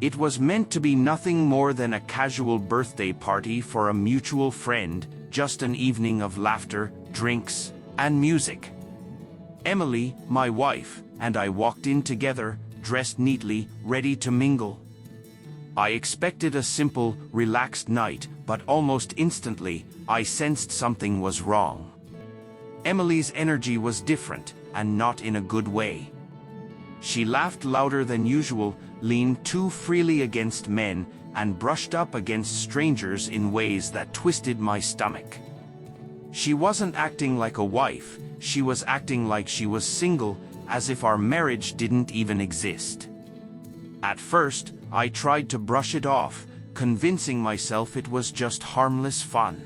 It was meant to be nothing more than a casual birthday party for a mutual friend, just an evening of laughter, drinks, and music. Emily, my wife, and I walked in together, dressed neatly, ready to mingle. I expected a simple, relaxed night, but almost instantly, I sensed something was wrong. Emily's energy was different, and not in a good way. She laughed louder than usual, leaned too freely against men, and brushed up against strangers in ways that twisted my stomach. She wasn't acting like a wife, she was acting like she was single, as if our marriage didn't even exist. At first, I tried to brush it off, convincing myself it was just harmless fun.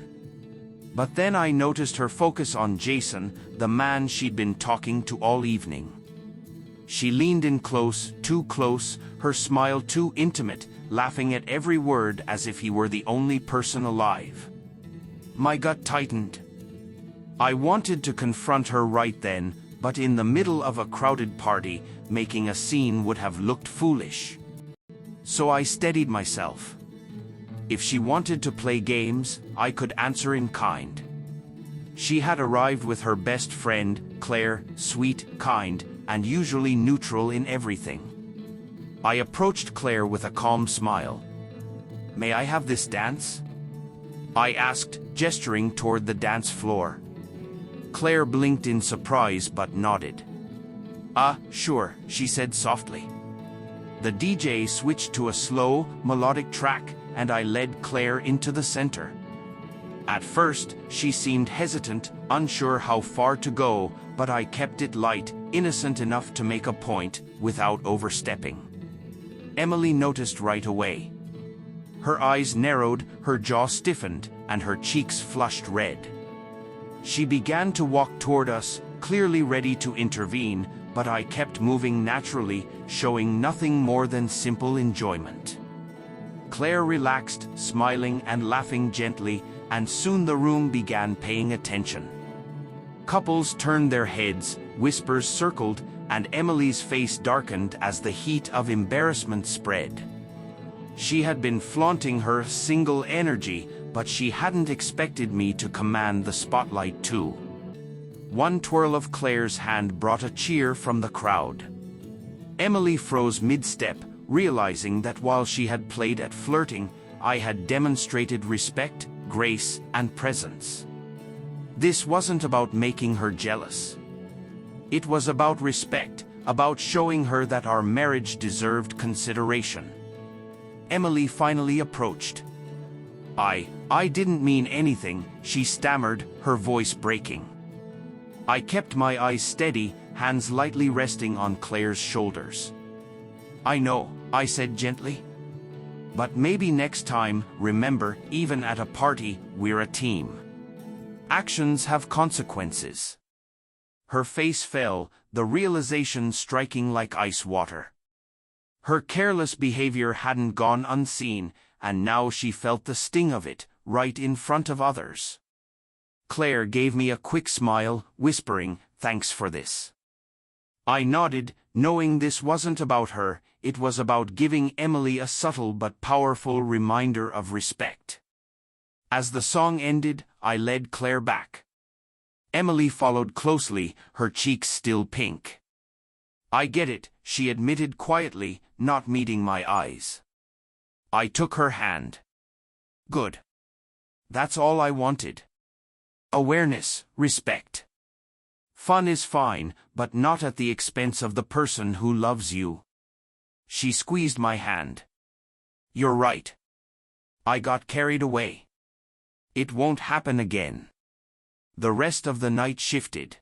But then I noticed her focus on Jason, the man she'd been talking to all evening. She leaned in close, too close, her smile too intimate, laughing at every word as if he were the only person alive. My gut tightened. I wanted to confront her right then, but in the middle of a crowded party, making a scene would have looked foolish. So I steadied myself. If she wanted to play games, I could answer in kind. She had arrived with her best friend, Claire, sweet, kind, and usually neutral in everything. I approached Claire with a calm smile. "May I have this dance?" I asked, gesturing toward the dance floor. Claire blinked in surprise but nodded. Sure," she said softly. The DJ switched to a slow, melodic track, and I led Claire into the center. At first, she seemed hesitant, unsure how far to go, but I kept it light, innocent enough to make a point, without overstepping. Emily noticed right away. Her eyes narrowed, her jaw stiffened, and her cheeks flushed red. She began to walk toward us, clearly ready to intervene, but I kept moving naturally, showing nothing more than simple enjoyment. Claire relaxed, smiling and laughing gently, and soon the room began paying attention. Couples turned their heads, whispers circled, and Emily's face darkened as the heat of embarrassment spread. She had been flaunting her single energy, but she hadn't expected me to command the spotlight too. One twirl of Claire's hand brought a cheer from the crowd. Emily froze mid-step, realizing that while she had played at flirting, I had demonstrated respect, grace, and presence. This wasn't about making her jealous. It was about respect, about showing her that our marriage deserved consideration. Emily finally approached. I didn't mean anything," she stammered, her voice breaking. I kept my eyes steady, hands lightly resting on Claire's shoulders. "I know," I said gently. "But maybe next time, remember, even at a party, we're a team. Actions have consequences." Her face fell, the realization striking like ice water. Her careless behavior hadn't gone unseen, and now she felt the sting of it, right in front of others. Claire gave me a quick smile, whispering, "Thanks for this." I nodded, knowing this wasn't about her, it was about giving Emily a subtle but powerful reminder of respect. As the song ended, I led Claire back. Emily followed closely, her cheeks still pink. "I get it," she admitted quietly, not meeting my eyes. I took her hand. "Good. That's all I wanted. Awareness, respect. Fun is fine, but not at the expense of the person who loves you." She squeezed my hand. "You're right. I got carried away. It won't happen again." The rest of the night shifted.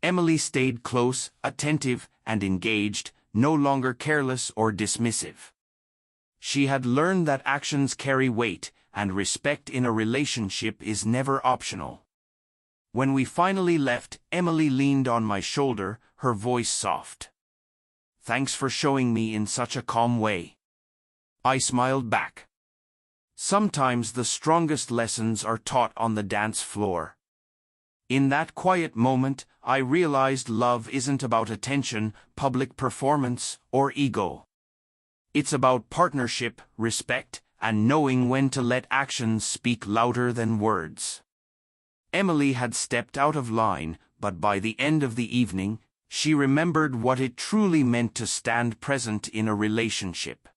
Emily stayed close, attentive, and engaged, no longer careless or dismissive. She had learned that actions carry weight, and respect in a relationship is never optional. When we finally left, Emily leaned on my shoulder, her voice soft. "Thanks for showing me in such a calm way." I smiled back. Sometimes the strongest lessons are taught on the dance floor. In that quiet moment, I realized love isn't about attention, public performance, or ego. It's about partnership, respect, and knowing when to let actions speak louder than words. Emily had stepped out of line, but by the end of the evening, she remembered what it truly meant to stand present in a relationship.